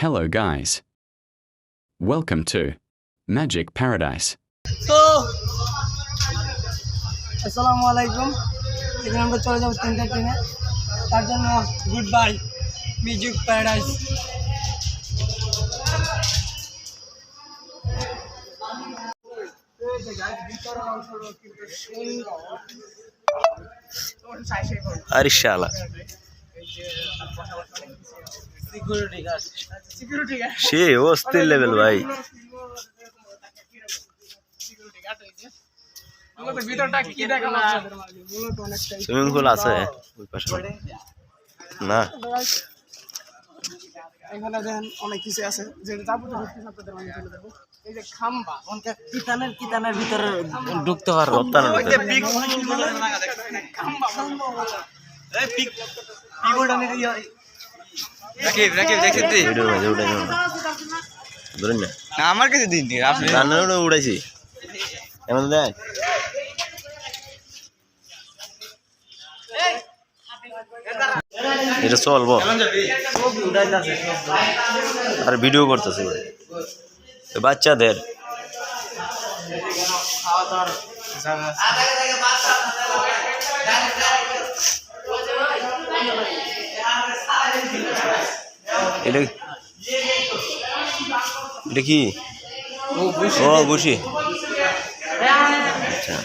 Hello guys. Welcome to Magic Paradise. তো আসসালামু আলাইকুম। এখানে আমরা চলে যাবো তিনটা ট্রেনে, তার জন্য গুড বাই মিউজিক প্যারাডাইস। আরে শালা সে অস্থির লেভেল ভাই। সুইমিং পুল আছে ওই পাশে না? এখানে দেখেন অনেক কিছু আছে, যেটা যাবতীয় ঘুরতে আপনাদের আমি তুলে দেবো। এই যে খাম্বা, কিতানের ভিতরে ঢুকতে পারবো। আমার কাছে দিন উড়াইছি এমন দেখ। এটা চলবো আর ভিডিও করতেছে বাচ্চাদের। এটা কি? ও বুঝি। আচ্ছা